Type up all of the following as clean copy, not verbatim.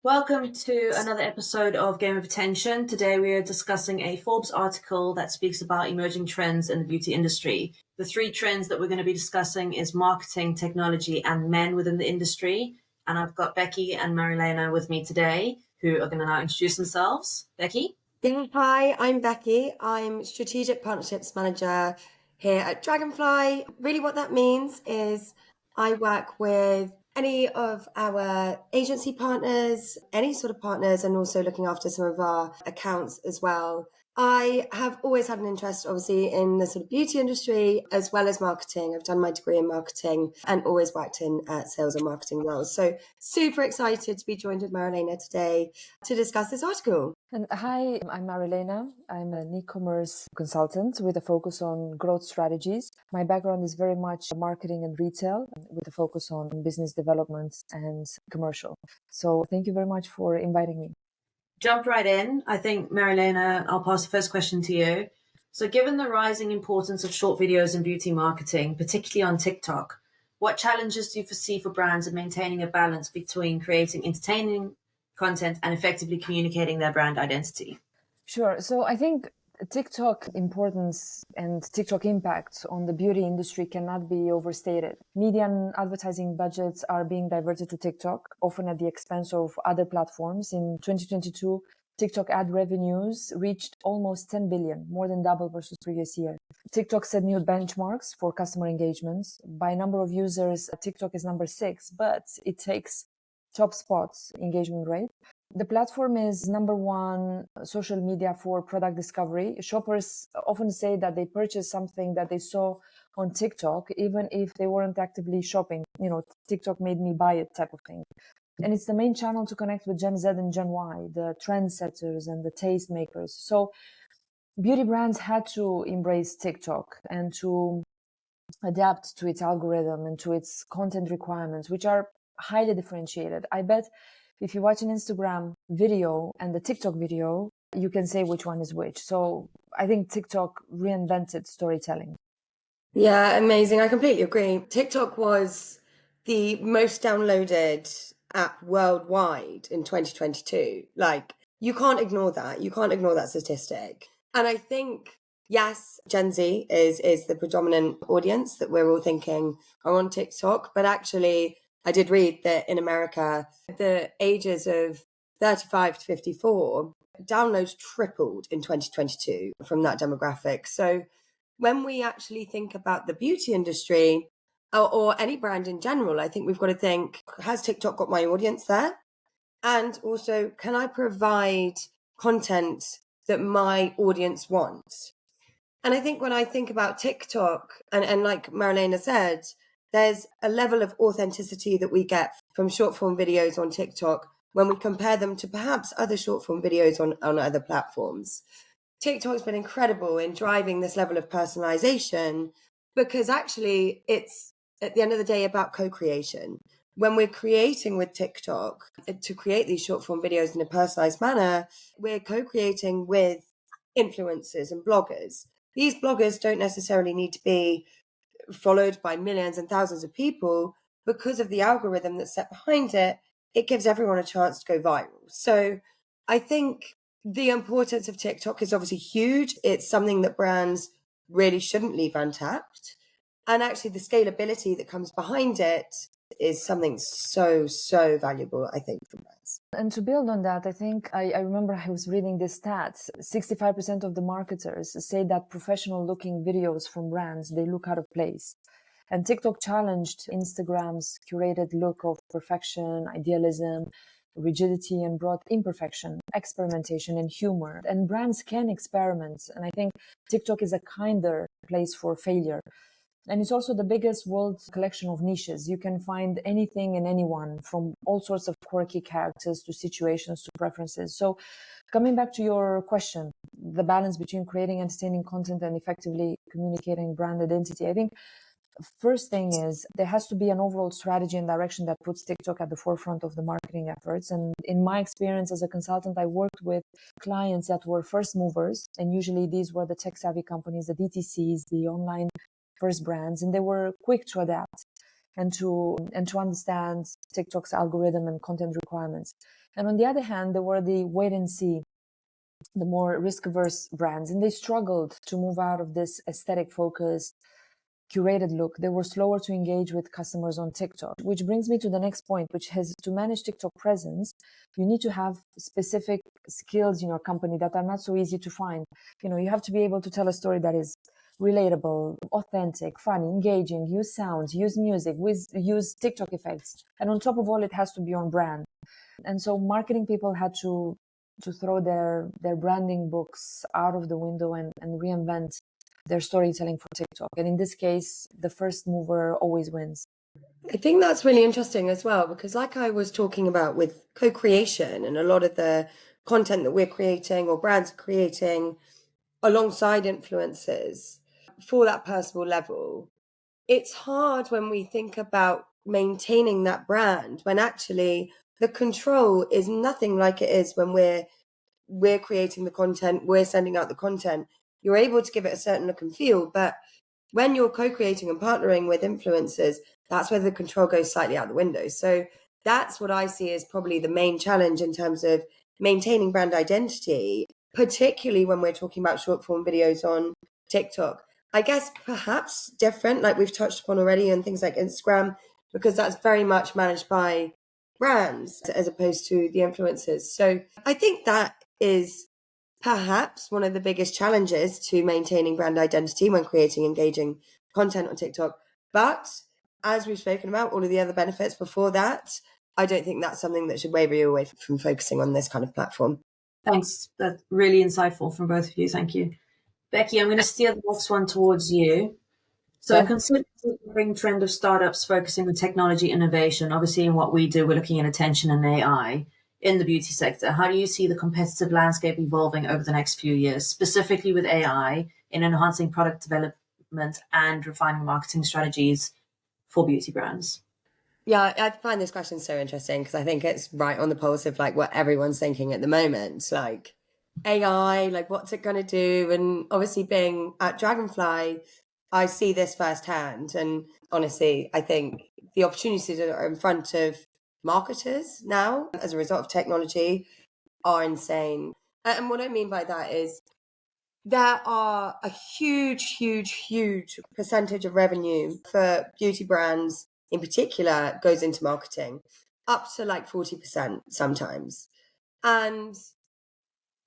Welcome to another episode of Game of Attention. Today we are discussing a Forbes article that speaks about emerging trends in the beauty industry. The three trends that we're going to be discussing is marketing, technology, and men within the industry. And I've got Becky and Marilena with me today, who are going to now introduce themselves. Becky? Yeah, hi, I'm Becky. I'm Strategic Partnerships Manager here at Dragonfly. Really, what that means is I work with any of our agency partners, any sort of partners, and also looking after some of our accounts as well. I have always had an interest, obviously, in the sort of beauty industry as well as marketing. I've done my degree in marketing and always worked in sales and marketing roles. So, super excited to be joined with Marilena today to discuss this article. And hi, I'm Marilena. I'm an e-commerce consultant with a focus on growth strategies. My background is very much marketing and retail with a focus on business development and commercial. So thank you very much for inviting me. Jump right in. I think, Marilena, I'll pass the first question to you. So given the rising importance of short videos in beauty marketing, particularly on TikTok, what challenges do you foresee for brands in maintaining a balance between creating entertaining content and effectively communicating their brand identity? Sure. So I think TikTok importance and TikTok impact on the beauty industry cannot be overstated. Media and advertising budgets are being diverted to TikTok, often at the expense of other platforms. In 2022, TikTok ad revenues reached almost 10 billion, more than double versus previous year. TikTok set new benchmarks for customer engagement. By number of users, TikTok is number 6, but it takes top spots engagement rate. The platform is number one social media for product discovery. Shoppers often say that they purchased something that they saw on TikTok, even if they weren't actively shopping. TikTok made me buy it type of thing. And it's the main channel to connect with Gen Z and Gen Y, the trendsetters and the taste makers. So beauty brands had to embrace TikTok and to adapt to its algorithm and to its content requirements, which are highly differentiated. I bet if you watch an Instagram video and the TikTok video, you can say which one is which. So I think TikTok reinvented storytelling. Yeah, amazing. I completely agree. TikTok was the most downloaded app worldwide in 2022. Like, you can't ignore that. You can't ignore that statistic. And I think, yes, Gen Z is the predominant audience that we're all thinking are on TikTok. But actually, I did read that in America, the ages of 35 to 54, downloads tripled in 2022 from that demographic. So when we actually think about the beauty industry or any brand in general, I think we've got to think, has TikTok got my audience there? And also, can I provide content that my audience wants? And I think when I think about TikTok, and like Marilena said, there's a level of authenticity that we get from short form videos on TikTok when we compare them to perhaps other short form videos on other platforms. TikTok's been incredible in driving this level of personalization because actually it's at the end of the day about co-creation. When we're creating with TikTok to create these short form videos in a personalized manner, we're co-creating with influencers and bloggers. These bloggers don't necessarily need to be followed by millions and thousands of people because of the algorithm that's set behind it. It gives everyone a chance to go viral. So I think the importance of TikTok is obviously huge. It's something that brands really shouldn't leave untapped. And actually, the scalability that comes behind it is something so, so valuable, I think, for brands. And to build on that, I think I remember I was reading this stat. 65% of the marketers say that professional looking videos from brands, they look out of place. And TikTok challenged Instagram's curated look of perfection, idealism, rigidity, and brought imperfection, experimentation, and humor. And brands can experiment. And I think TikTok is a kinder place for failure. And it's also the biggest world collection of niches. You can find anything and anyone, from all sorts of quirky characters to situations to preferences. So coming back to your question, the balance between creating entertaining content and effectively communicating brand identity, I think first thing is there has to be an overall strategy and direction that puts TikTok at the forefront of the marketing efforts. And in my experience as a consultant, I worked with clients that were first movers. And usually these were the tech savvy companies, the DTCs, the online first brands, and they were quick to adapt. and to understand TikTok's algorithm and content requirements. And on the other hand, there were the wait and see, the more risk-averse brands, and they struggled to move out of this aesthetic-focused, curated look. They were slower to engage with customers on TikTok, which brings me to the next point, which has to manage TikTok presence. You need to have specific skills in your company that are not so easy to find. You have to be able to tell a story that is relatable, authentic, funny, engaging, use sounds, use music, use TikTok effects. And on top of all, it has to be on brand. And so marketing people had to throw their branding books out of the window and reinvent their storytelling for TikTok. And in this case, the first mover always wins. I think that's really interesting as well, because like I was talking about with co-creation and a lot of the content that we're creating or brands are creating alongside influencers for that personal level, it's hard when we think about maintaining that brand when actually the control is nothing like it is when we're creating the content, we're sending out the content. You're able to give it a certain look and feel, but when you're co-creating and partnering with influencers, that's where the control goes slightly out the window. So that's what I see as probably the main challenge in terms of maintaining brand identity, particularly when we're talking about short form videos on TikTok. I guess perhaps different, like we've touched upon already, and things like Instagram, because that's very much managed by brands as opposed to the influencers. So I think that is perhaps one of the biggest challenges to maintaining brand identity when creating engaging content on TikTok. But as we've spoken about, all of the other benefits before that, I don't think that's something that should waver you away from focusing on this kind of platform. Thanks. That's really insightful from both of you. Thank you. Becky, I'm going to steer the next one towards you. So Okay. considering the growing trend of startups focusing on technology innovation, obviously in what we do, we're looking at attention and AI in the beauty sector. How do you see the competitive landscape evolving over the next few years, specifically with AI in enhancing product development and refining marketing strategies for beauty brands? Yeah, I find this question so interesting because I think it's right on the pulse of like what everyone's thinking at the moment. Like AI, like what's it going to do? And obviously being at Dragonfly, I see this firsthand. And honestly, I think the opportunities that are in front of marketers now as a result of technology are insane. And what I mean by that is there are a huge percentage of revenue for beauty brands in particular goes into marketing, up to like 40% sometimes. And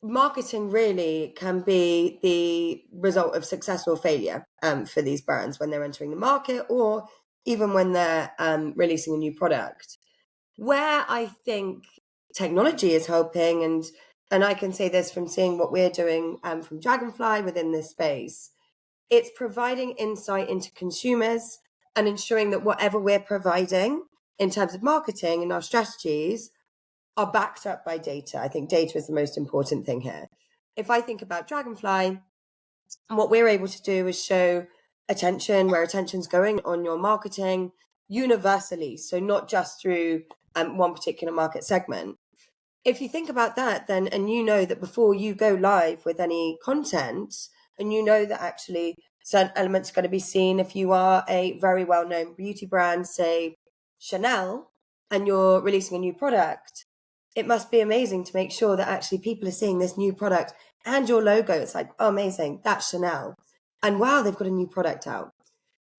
marketing really can be the result of success or failure for these brands when they're entering the market or even when they're releasing a new product. Where I think technology is helping, and I can say this from seeing what we're doing from Dragonfly within this space, it's providing insight into consumers and ensuring that whatever we're providing in terms of marketing and our strategies are backed up by data. I think data is the most important thing here. If I think about Dragonfly, what we're able to do is show attention, where attention's going on your marketing universally, so not just through one particular market segment. If you think about that, then, and you know that before you go live with any content, and you know that actually certain elements are going to be seen, if you are a very well-known beauty brand, say Chanel, and you're releasing a new product, it must be amazing to make sure that actually people are seeing this new product and your logo. It's like, oh, amazing, that's Chanel. And wow, they've got a new product out.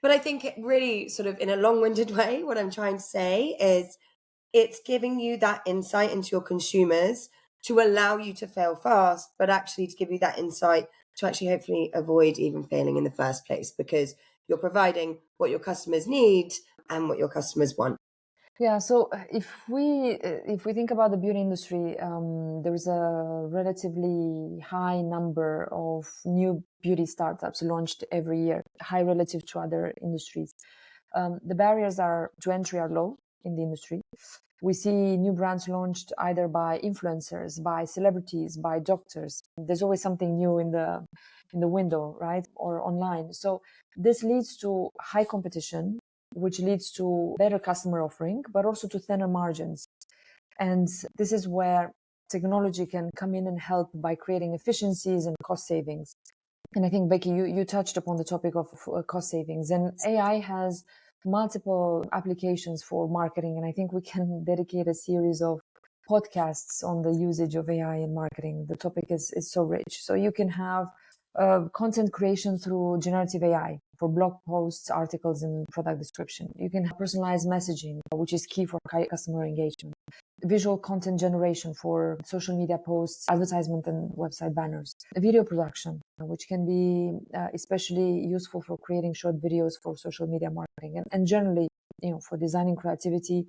But I think it really sort of in a long-winded way, what I'm trying to say is it's giving you that insight into your consumers to allow you to fail fast, but actually to give you that insight to actually hopefully avoid even failing in the first place, because you're providing what your customers need and what your customers want. Yeah, so if we think about the beauty industry, there's a relatively high number of new beauty startups launched every year, high relative to other industries. The barriers to entry are low in the industry. We see new brands launched either by influencers, by celebrities, by doctors. There's always something new in the window, right, or online. So this leads to high competition, which leads to better customer offering, but also to thinner margins. And this is where technology can come in and help by creating efficiencies and cost savings. And I think, Becky, you touched upon the topic of cost savings, and AI has multiple applications for marketing. And I think we can dedicate a series of podcasts on the usage of AI in marketing. The topic is so rich. So you can have content creation through generative AI for blog posts, articles, and product description. You can have personalized messaging, which is key for customer engagement. Visual content generation for social media posts, advertisement, and website banners. Video production, which can be especially useful for creating short videos for social media marketing, and generally, for designing creativity,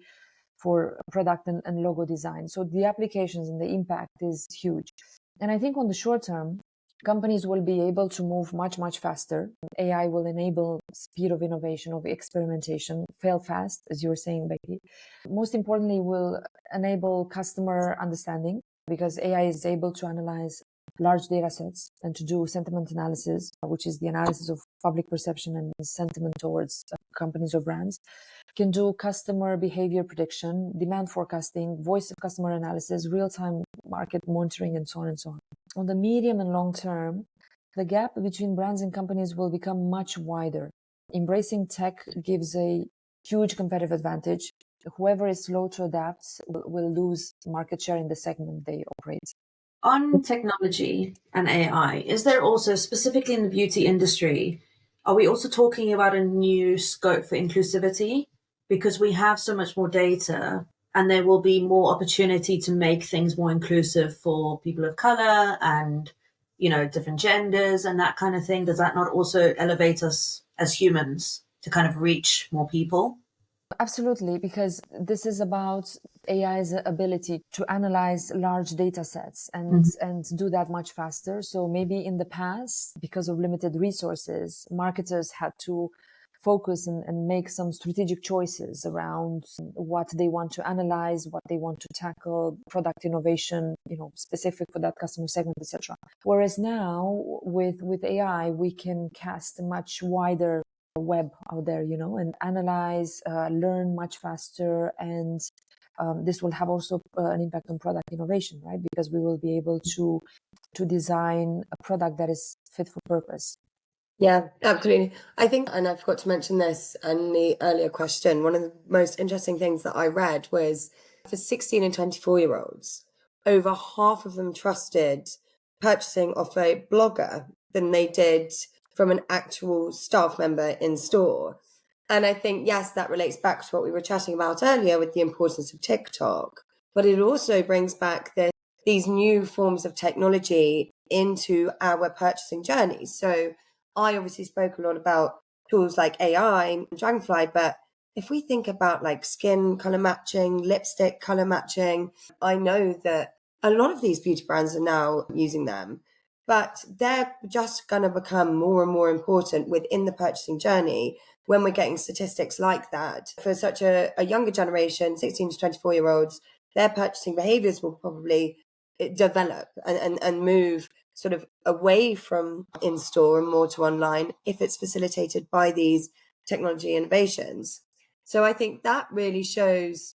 for product and logo design. So the applications and the impact is huge. And I think on the short term, companies will be able to move much, much faster. AI will enable speed of innovation, of experimentation, fail fast, as you were saying, Becky. Most importantly, will enable customer understanding, because AI is able to analyze large data sets and to do sentiment analysis, which is the analysis of public perception and sentiment towards companies or brands. Can do customer behavior prediction, demand forecasting, voice of customer analysis, real-time market monitoring, and so on and so on. On the medium and long term, the gap between brands and companies will become much wider. Embracing tech gives a huge competitive advantage. Whoever is slow to adapt will lose market share in the segment they operate. On technology and AI, is there also, specifically in the beauty industry, are we also talking about a new scope for inclusivity? Because we have so much more data, and there will be more opportunity to make things more inclusive for people of color and, different genders and that kind of thing. Does that not also elevate us as humans to kind of reach more people? Absolutely, because this is about AI's ability to analyze large data sets and do that much faster. So maybe in the past, because of limited resources, marketers had to focus and make some strategic choices around what they want to analyze, what they want to tackle, product innovation, specific for that customer segment, etc. Whereas now with AI, we can cast a much wider web out there, and analyze, learn much faster. And this will have also an impact on product innovation, right? Because we will be able to design a product that is fit for purpose. Yeah, absolutely. I think, and I forgot to mention this in the earlier question, one of the most interesting things that I read was for 16 and 24-year-olds, over half of them trusted purchasing off a blogger than they did from an actual staff member in store. And I think, yes, that relates back to what we were chatting about earlier with the importance of TikTok, but it also brings back these new forms of technology into our purchasing journeys. So I obviously spoke a lot about tools like AI and Dragonfly, but if we think about like skin color matching, lipstick color matching, I know that a lot of these beauty brands are now using them, but they're just going to become more and more important within the purchasing journey when we're getting statistics like that. For such a younger generation, 16 to 24-year-olds, their purchasing behaviors will probably develop and move sort of away from in-store and more to online if it's facilitated by these technology innovations. So I think that really shows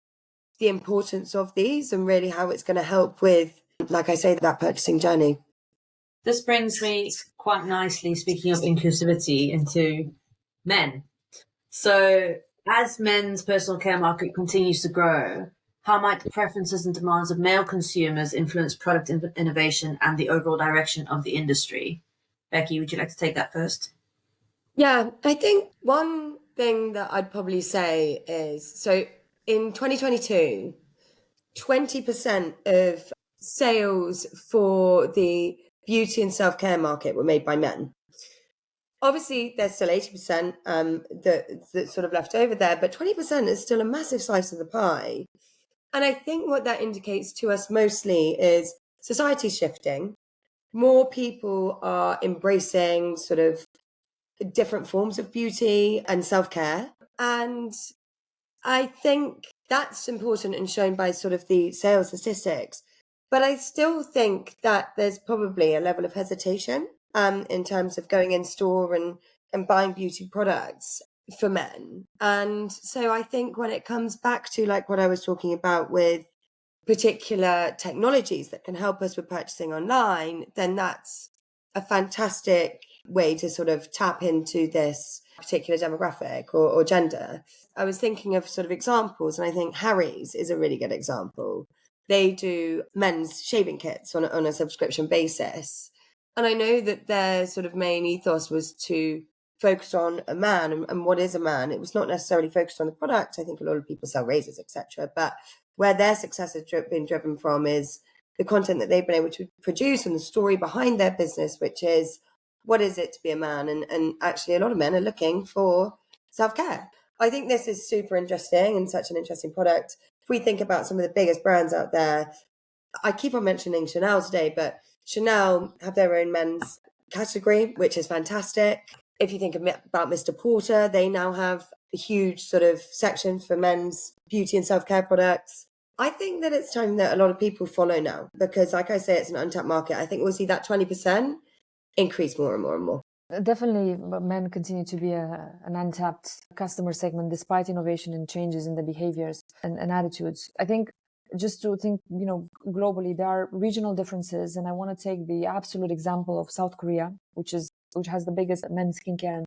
the importance of these and really how it's going to help with, like I say, that purchasing journey. This brings me quite nicely, speaking of inclusivity, into men. So as men's personal care market continues to grow, how might the preferences and demands of male consumers influence product innovation and the overall direction of the industry? Becky, would you like to take that first? Yeah, I think one thing that I'd probably say is, so in 2022, 20% of sales for the beauty and self-care market were made by men. Obviously, there's still 80% that's sort of left over there, but 20% is still a massive slice of the pie. And I think what that indicates to us mostly is society shifting. More people are embracing sort of different forms of beauty and self-care. And I think that's important and shown by sort of the sales statistics. But I still think that there's probably a level of hesitation in terms of going in store and buying beauty products for men. And so I think when it comes back to like what I was talking about with particular technologies that can help us with purchasing online, then that's a fantastic way to sort of tap into this particular demographic or gender. I was thinking of sort of examples, and I think Harry's is a really good example. They do men's shaving kits on a subscription basis. And I know that their sort of main ethos was to focus on a man and what is a man. It was not necessarily focused on the product. I think a lot of people sell razors, etc. But where their success has been driven from is the content that they've been able to produce and the story behind their business, which is what is it to be a man? And actually a lot of men are looking for self-care. I think this is super interesting and such an interesting product. If we think about some of the biggest brands out there, I keep on mentioning Chanel today, but Chanel have their own men's category, which is fantastic. If you think about Mr. Porter, they now have a huge sort of section for men's beauty and self-care products. I think that it's time that a lot of people follow now because, like I say, it's an untapped market. I think we'll see that 20% increase more and more and more. Definitely, men continue to be an untapped customer segment despite innovation and changes in the behaviors and attitudes. I think just to think, globally, there are regional differences, and I want to take the absolute example of South Korea, which has the biggest men's skincare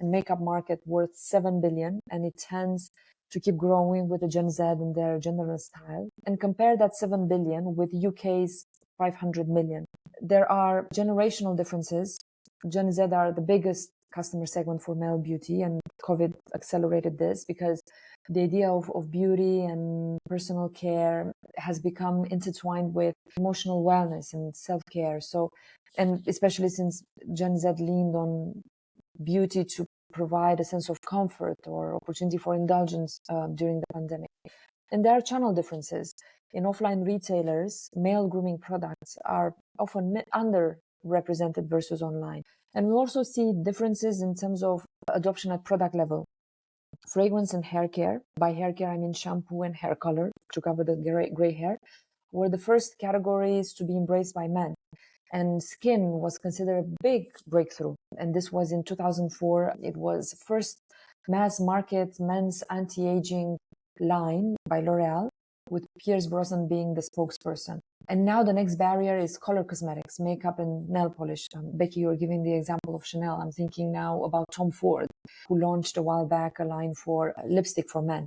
and makeup market worth 7 billion, and it tends to keep growing with the Gen Z and their gender style. And compare that 7 billion with UK's 500 million. There are generational differences. Gen Z are the biggest customer segment for male beauty, and COVID accelerated this because the idea of beauty and personal care has become intertwined with emotional wellness and self-care. So, and especially since Gen Z leaned on beauty to provide a sense of comfort or opportunity for indulgence during the pandemic. And there are channel differences. In offline retailers, male grooming products are often underrepresented versus online. And we also see differences in terms of adoption at product level. Fragrance and hair care. By hair care, I mean shampoo and hair color to cover the gray hair, were the first categories to be embraced by men. And skin was considered a big breakthrough. And this was in 2004. It was first mass market men's anti-aging line by L'Oreal, with Pierce Brosnan being the spokesperson. And now the next barrier is color cosmetics, makeup and nail polish. Becky, you're giving the example of Chanel. I'm thinking now about Tom Ford, who launched a while back a line for lipstick for men.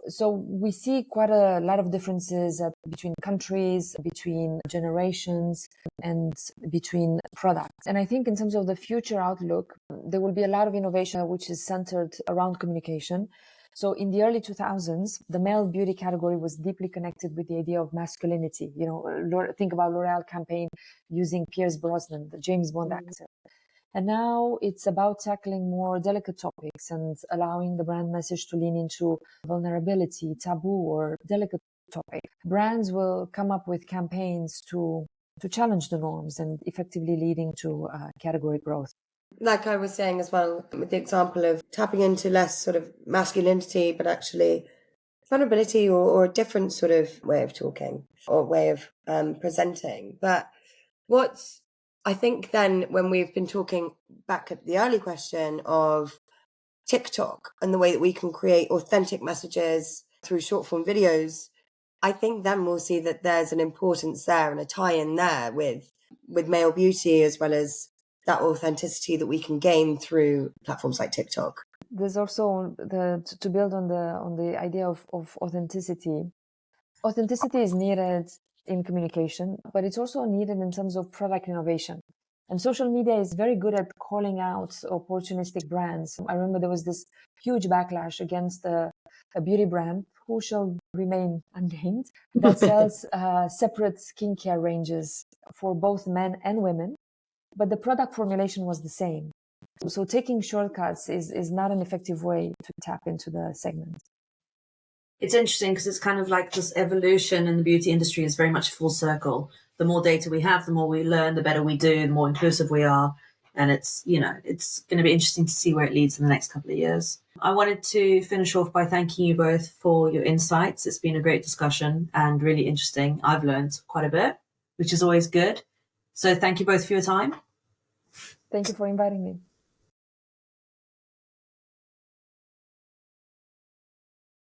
So we see quite a lot of differences between countries, between generations, and between products. And I think in terms of the future outlook, there will be a lot of innovation which is centered around communication. So in the early 2000s, the male beauty category was deeply connected with the idea of masculinity. Think about L'Oreal campaign using Pierce Brosnan, the James Bond actor. And now it's about tackling more delicate topics and allowing the brand message to lean into vulnerability, taboo, or delicate topic. Brands will come up with campaigns to challenge the norms and effectively leading to category growth. Like I was saying as well, with the example of tapping into less sort of masculinity, but actually vulnerability or a different sort of way of talking or way of presenting. But I think then when we've been talking back at the early question of TikTok and the way that we can create authentic messages through short form videos, I think then we'll see that there's an importance there and a tie-in there with male beauty as well as that authenticity that we can gain through platforms like TikTok. There's also to build on the idea of authenticity. Authenticity is needed in communication, but it's also needed in terms of product innovation. And social media is very good at calling out opportunistic brands. I remember there was this huge backlash against a beauty brand, who shall remain unnamed, that sells separate skincare ranges for both men and women, but the product formulation was the same. So taking shortcuts is not an effective way to tap into the segment. It's interesting because it's kind of like this evolution in the beauty industry is very much full circle. The more data we have, the more we learn, the better we do, the more inclusive we are. And it's going to be interesting to see where it leads in the next couple of years. I wanted to finish off by thanking you both for your insights. It's been a great discussion and really interesting. I've learned quite a bit, which is always good. So thank you both for your time. Thank you for inviting me.